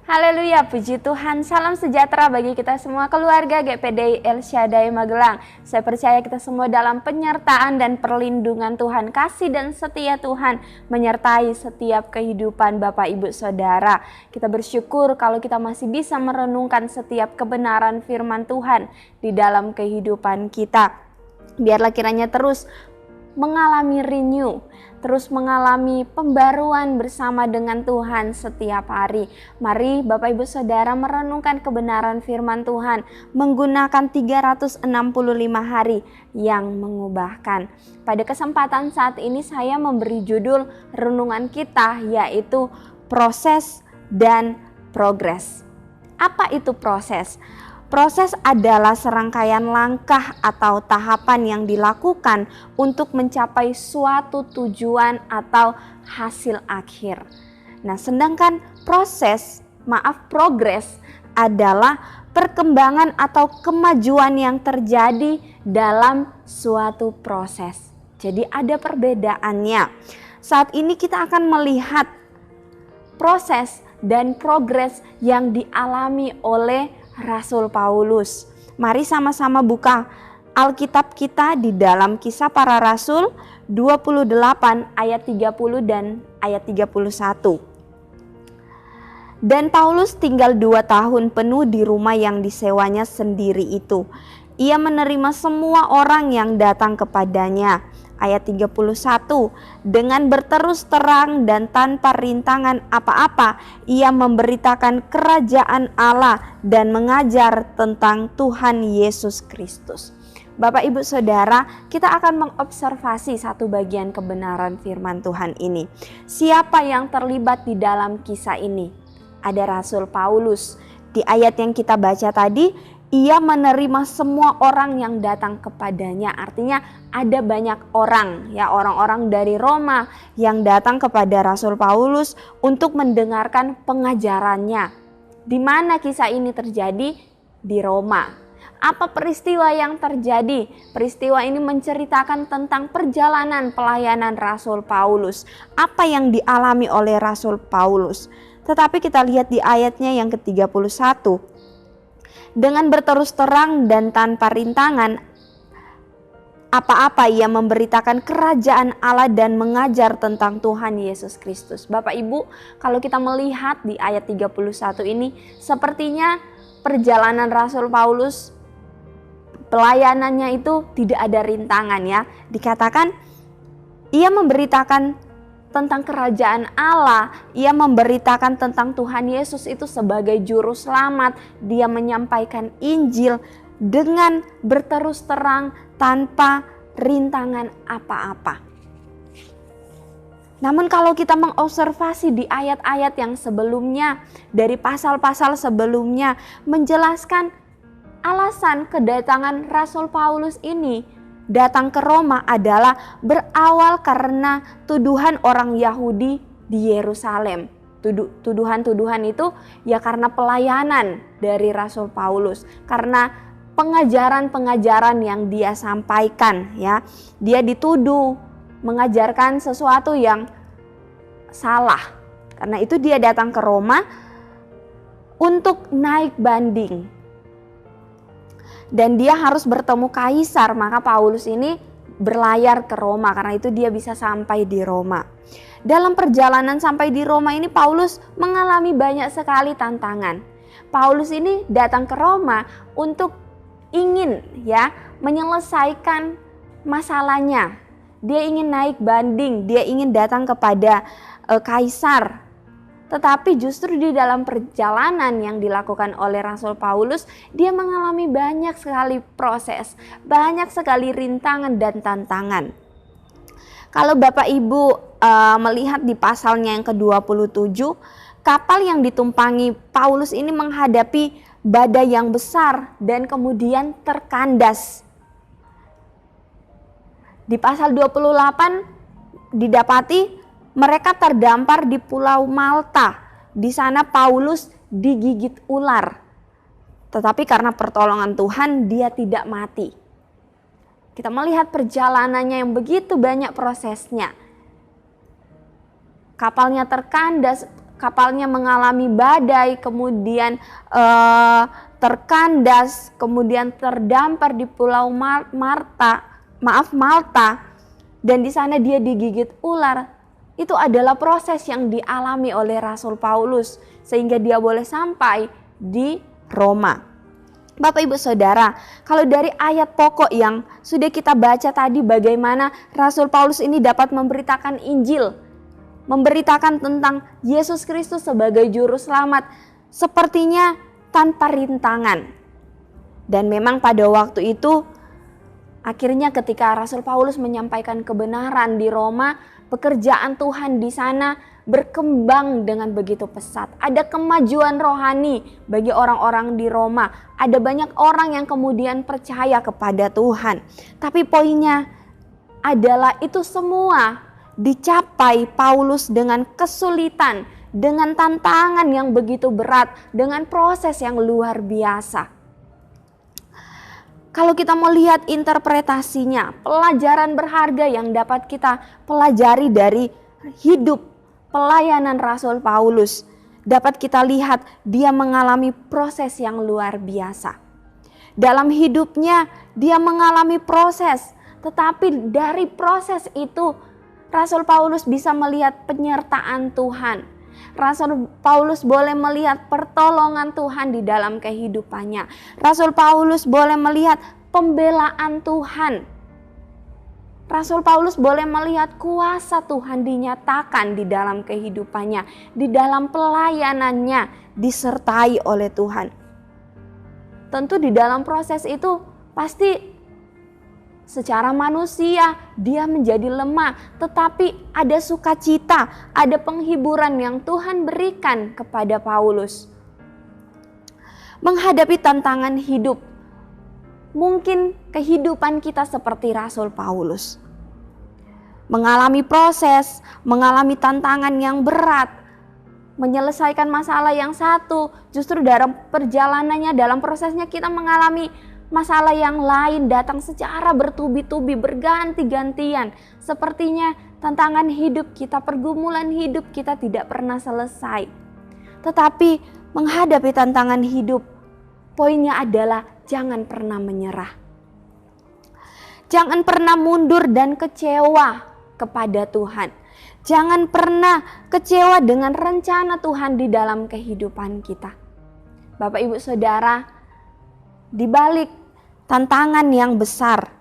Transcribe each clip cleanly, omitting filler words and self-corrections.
Haleluya, puji Tuhan. Salam sejahtera bagi kita semua keluarga GPDI El Shaddai Magelang. Saya percaya kita semua dalam penyertaan dan perlindungan Tuhan. Kasih dan setia Tuhan menyertai setiap kehidupan Bapak Ibu Saudara. Kita bersyukur kalau kita masih bisa merenungkan setiap kebenaran firman Tuhan di dalam kehidupan kita. Biarlah kiranya terus mengalami renew, terus mengalami pembaruan bersama dengan Tuhan setiap hari. Mari Bapak Ibu Saudara merenungkan kebenaran firman Tuhan menggunakan 365 hari yang mengubahkan. Pada kesempatan saat ini saya memberi judul renungan kita yaitu proses dan progres. Apa itu proses? Proses adalah serangkaian langkah atau tahapan yang dilakukan untuk mencapai suatu tujuan atau hasil akhir. Nah, sedangkan progres adalah perkembangan atau kemajuan yang terjadi dalam suatu proses. Jadi ada perbedaannya. Saat ini kita akan melihat proses dan progres yang dialami oleh Rasul Paulus. Mari sama-sama buka Alkitab kita di dalam Kisah Para Rasul 28 ayat 30 dan ayat 31. Dan Paulus tinggal 2 tahun penuh di rumah yang disewanya sendiri itu. Ia menerima semua orang yang datang kepadanya. Ayat 31, dengan berterus terang dan tanpa rintangan apa-apa, ia memberitakan kerajaan Allah dan mengajar tentang Tuhan Yesus Kristus. Bapak Ibu Saudara, kita akan mengobservasi satu bagian kebenaran firman Tuhan ini. Siapa yang terlibat di dalam kisah ini? Ada Rasul Paulus. Di ayat yang kita baca tadi, ia menerima semua orang yang datang kepadanya. Artinya ada banyak orang, ya, orang-orang dari Roma yang datang kepada Rasul Paulus untuk mendengarkan pengajarannya. Di mana kisah ini terjadi? Di Roma. Apa peristiwa yang terjadi? Peristiwa ini menceritakan tentang perjalanan pelayanan Rasul Paulus. Apa yang dialami oleh Rasul Paulus? Tetapi kita lihat di ayatnya yang ke-31. Dengan berterus terang dan tanpa rintangan apa-apa ia memberitakan kerajaan Allah dan mengajar tentang Tuhan Yesus Kristus. Bapak Ibu, kalau kita melihat di ayat 31 ini, sepertinya perjalanan Rasul Paulus, pelayanannya itu tidak ada rintangan, ya. Dikatakan ia memberitakan tentang kerajaan Allah, ia memberitakan tentang Tuhan Yesus itu sebagai juru selamat. Dia menyampaikan Injil dengan berterus terang tanpa rintangan apa-apa. Namun kalau kita mengobservasi di ayat-ayat yang sebelumnya, dari pasal-pasal sebelumnya, menjelaskan alasan kedatangan Rasul Paulus ini datang ke Roma adalah berawal karena tuduhan orang Yahudi di Yerusalem. Tuduhan-tuduhan itu ya karena pelayanan dari Rasul Paulus, karena pengajaran-pengajaran yang dia sampaikan, ya. Dia dituduh mengajarkan sesuatu yang salah. Karena itu dia datang ke Roma untuk naik banding. Dan dia harus bertemu kaisar, maka Paulus ini berlayar ke Roma, karena itu dia bisa sampai di Roma. Dalam perjalanan sampai di Roma ini Paulus mengalami banyak sekali tantangan. Paulus ini datang ke Roma untuk ingin, ya, menyelesaikan masalahnya. Dia ingin naik banding, dia ingin datang kepada kaisar. Tetapi justru di dalam perjalanan yang dilakukan oleh Rasul Paulus, dia mengalami banyak sekali proses, banyak sekali rintangan dan tantangan. Kalau Bapak Ibu melihat di pasalnya yang ke-27, kapal yang ditumpangi Paulus ini menghadapi badai yang besar dan kemudian terkandas. Di pasal 28 didapati mereka terdampar di Pulau Malta. Di sana Paulus digigit ular. Tetapi karena pertolongan Tuhan dia tidak mati. Kita melihat perjalanannya yang begitu banyak prosesnya. Kapalnya terkandas, kapalnya mengalami badai, kemudian terkandas, kemudian terdampar di Pulau Malta, dan di sana dia digigit ular. Itu adalah proses yang dialami oleh Rasul Paulus sehingga dia boleh sampai di Roma. Bapak Ibu Saudara, kalau dari ayat pokok yang sudah kita baca tadi, bagaimana Rasul Paulus ini dapat memberitakan Injil, memberitakan tentang Yesus Kristus sebagai juru selamat, sepertinya tanpa rintangan. Dan memang pada waktu itu, akhirnya ketika Rasul Paulus menyampaikan kebenaran di Roma, pekerjaan Tuhan di sana berkembang dengan begitu pesat. Ada kemajuan rohani bagi orang-orang di Roma. Ada banyak orang yang kemudian percaya kepada Tuhan. Tapi poinnya adalah itu semua dicapai Paulus dengan kesulitan, dengan tantangan yang begitu berat, dengan proses yang luar biasa. Kalau kita mau lihat interpretasinya, pelajaran berharga yang dapat kita pelajari dari hidup pelayanan Rasul Paulus, dapat kita lihat dia mengalami proses yang luar biasa. Dalam hidupnya dia mengalami proses, tetapi dari proses itu Rasul Paulus bisa melihat penyertaan Tuhan. Rasul Paulus boleh melihat pertolongan Tuhan di dalam kehidupannya. Rasul Paulus boleh melihat pembelaan Tuhan. Rasul Paulus boleh melihat kuasa Tuhan dinyatakan di dalam kehidupannya, di dalam pelayanannya, disertai oleh Tuhan. Tentu di dalam proses itu pasti secara manusia dia menjadi lemah, tetapi ada sukacita, ada penghiburan yang Tuhan berikan kepada Paulus. Menghadapi tantangan hidup, mungkin kehidupan kita seperti Rasul Paulus. Mengalami proses, mengalami tantangan yang berat, menyelesaikan masalah yang satu, justru dalam perjalanannya, dalam prosesnya kita mengalami masalah yang lain datang secara bertubi-tubi, berganti-gantian. Sepertinya tantangan hidup kita, pergumulan hidup kita tidak pernah selesai. Tetapi menghadapi tantangan hidup, poinnya adalah jangan pernah menyerah. Jangan pernah mundur dan kecewa kepada Tuhan. Jangan pernah kecewa dengan rencana Tuhan di dalam kehidupan kita. Bapak Ibu Saudara, di balik tantangan yang besar,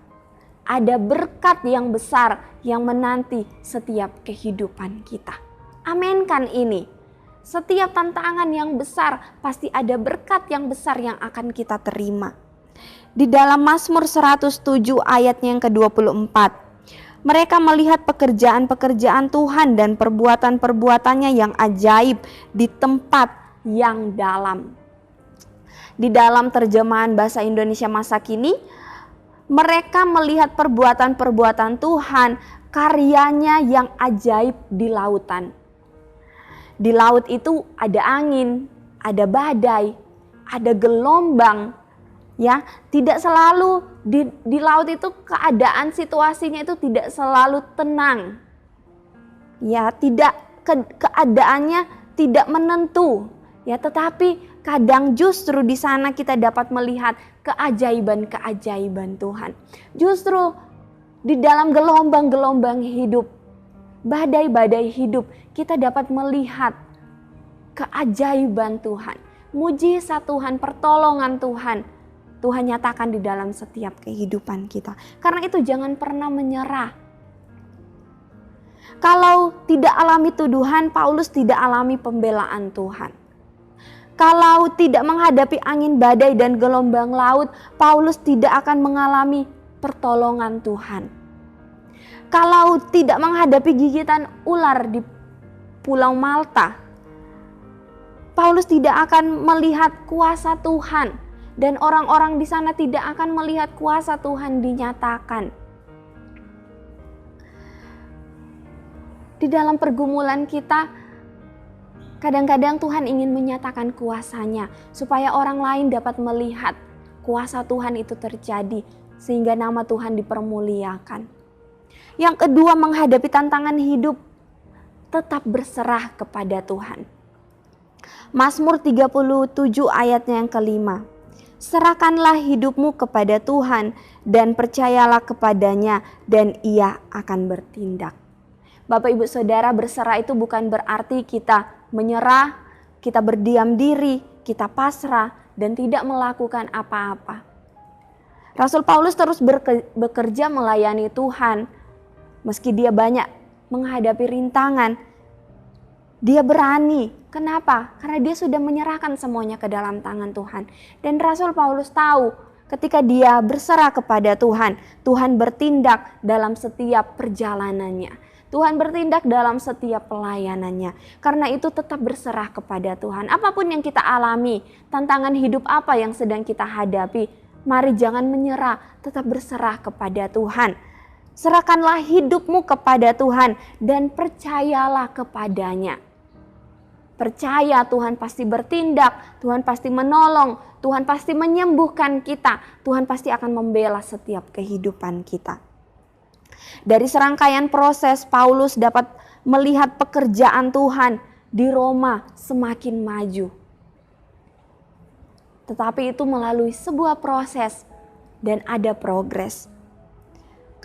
ada berkat yang besar yang menanti setiap kehidupan kita. Aminkan ini. Setiap tantangan yang besar pasti ada berkat yang besar yang akan kita terima. Di dalam Mazmur 107 ayatnya yang ke-24, mereka melihat pekerjaan-pekerjaan Tuhan dan perbuatan-perbuatannya yang ajaib di tempat yang dalam. Di dalam terjemahan bahasa Indonesia masa kini, mereka melihat perbuatan-perbuatan Tuhan, karyanya yang ajaib di lautan. Di laut itu ada angin, ada badai, ada gelombang. Ya, tidak selalu di laut itu keadaan situasinya itu tidak selalu tenang. Ya, keadaannya tidak menentu. Ya, tetapi kadang justru di sana kita dapat melihat keajaiban-keajaiban Tuhan. Justru di dalam gelombang-gelombang hidup, badai-badai hidup, kita dapat melihat keajaiban Tuhan, mujizat Tuhan, pertolongan Tuhan. Tuhan nyatakan di dalam setiap kehidupan kita. Karena itu jangan pernah menyerah. Kalau tidak alami tuduhan, Paulus tidak alami pembelaan Tuhan. Kalau tidak menghadapi angin badai dan gelombang laut, Paulus tidak akan mengalami pertolongan Tuhan. Kalau tidak menghadapi gigitan ular di Pulau Malta, Paulus tidak akan melihat kuasa Tuhan. Dan orang-orang di sana tidak akan melihat kuasa Tuhan dinyatakan. Di dalam pergumulan kita, kadang-kadang Tuhan ingin menyatakan kuasanya, supaya orang lain dapat melihat kuasa Tuhan itu terjadi, sehingga nama Tuhan dipermuliakan. Yang kedua, menghadapi tantangan hidup, tetap berserah kepada Tuhan. Mazmur 37 ayatnya yang kelima. Serahkanlah hidupmu kepada Tuhan dan percayalah kepadanya dan Ia akan bertindak. Bapak Ibu Saudara, berserah itu bukan berarti kita menyerah, kita berdiam diri, kita pasrah dan tidak melakukan apa-apa. Rasul Paulus terus bekerja melayani Tuhan. Meski dia banyak menghadapi rintangan, dia berani. Kenapa? Karena dia sudah menyerahkan semuanya ke dalam tangan Tuhan. Dan Rasul Paulus tahu ketika dia berserah kepada Tuhan, Tuhan bertindak dalam setiap perjalanannya. Tuhan bertindak dalam setiap pelayanannya. Karena itu tetap berserah kepada Tuhan. Apapun yang kita alami, tantangan hidup apa yang sedang kita hadapi, mari jangan menyerah, tetap berserah kepada Tuhan. Serahkanlah hidupmu kepada Tuhan dan percayalah kepadanya. Percaya Tuhan pasti bertindak, Tuhan pasti menolong, Tuhan pasti menyembuhkan kita, Tuhan pasti akan membela setiap kehidupan kita. Dari serangkaian proses, Paulus dapat melihat pekerjaan Tuhan di Roma semakin maju. Tetapi itu melalui sebuah proses dan ada progres.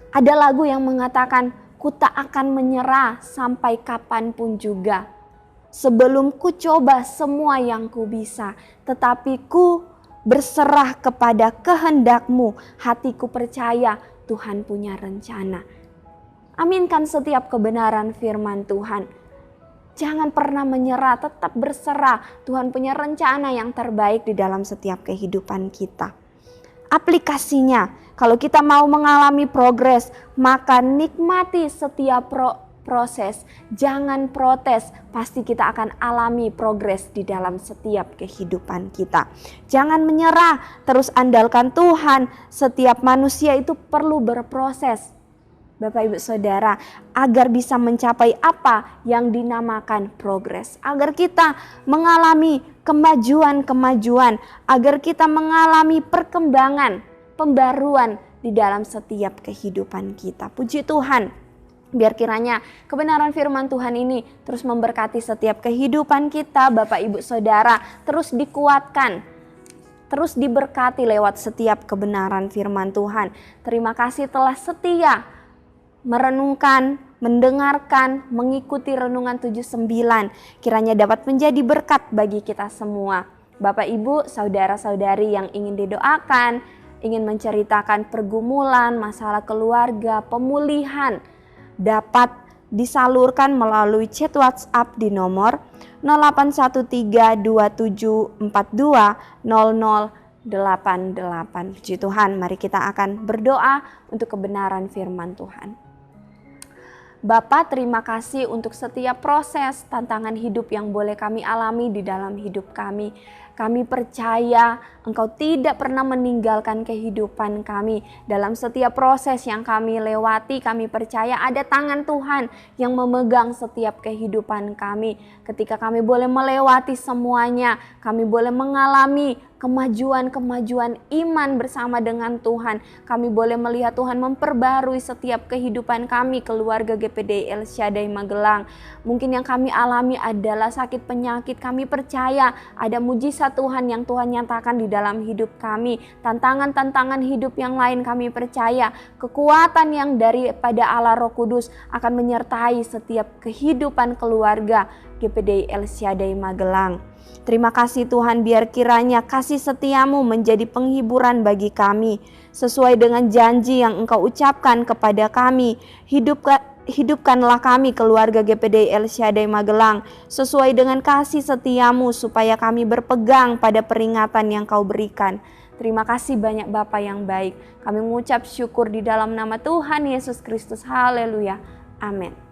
Ada lagu yang mengatakan, ku tak akan menyerah sampai kapanpun juga. Sebelum ku coba semua yang ku bisa, tetapi ku berserah kepada kehendak-Mu. Hatiku percaya Tuhan punya rencana. Aminkan setiap kebenaran firman Tuhan. Jangan pernah menyerah, tetap berserah. Tuhan punya rencana yang terbaik di dalam setiap kehidupan kita. Aplikasinya, kalau kita mau mengalami progres, maka nikmati setiap proses, jangan protes, pasti kita akan alami progres di dalam setiap kehidupan kita. Jangan menyerah, terus andalkan Tuhan. Setiap manusia itu perlu berproses, Bapak Ibu Saudara, agar bisa mencapai apa yang dinamakan progres. Agar kita mengalami kemajuan-kemajuan, agar kita mengalami perkembangan, pembaruan di dalam setiap kehidupan kita. Puji Tuhan. Biar kiranya kebenaran firman Tuhan ini terus memberkati setiap kehidupan kita, Bapak Ibu Saudara, terus dikuatkan, terus diberkati lewat setiap kebenaran firman Tuhan. Terima kasih telah setia merenungkan, mendengarkan, mengikuti renungan 79. Kiranya dapat menjadi berkat bagi kita semua. Bapak Ibu, saudara-saudari yang ingin didoakan, ingin menceritakan pergumulan, masalah keluarga, pemulihan, dapat disalurkan melalui chat WhatsApp di nomor 081327420088. Puji Tuhan, mari kita akan berdoa untuk kebenaran firman Tuhan. Bapa, terima kasih untuk setiap proses, tantangan hidup yang boleh kami alami di dalam hidup kami. Kami percaya Engkau tidak pernah meninggalkan kehidupan kami. Dalam setiap proses yang kami lewati, kami percaya ada tangan Tuhan yang memegang setiap kehidupan kami. Ketika kami boleh melewati semuanya, kami boleh mengalami kemajuan-kemajuan iman bersama dengan Tuhan. Kami boleh melihat Tuhan memperbarui setiap kehidupan kami, keluarga GPD El Shaddai Magelang. Mungkin yang kami alami adalah sakit penyakit. Kami percaya ada mujizat Tuhan yang Tuhan nyatakan di dalam hidup kami. Tantangan-tantangan hidup yang lain kami percaya kekuatan yang daripada Allah Roh Kudus akan menyertai setiap kehidupan keluarga GPD El Shaddai Magelang. Terima kasih Tuhan, biar kiranya kasih setiamu menjadi penghiburan bagi kami. Sesuai dengan janji yang Engkau ucapkan kepada kami, hidupkanlah kami keluarga GPD El Shaddai Magelang sesuai dengan kasih setiamu, supaya kami berpegang pada peringatan yang Kau berikan. Terima kasih banyak Bapa yang baik. Kami mengucap syukur di dalam nama Tuhan Yesus Kristus. Haleluya. Amin.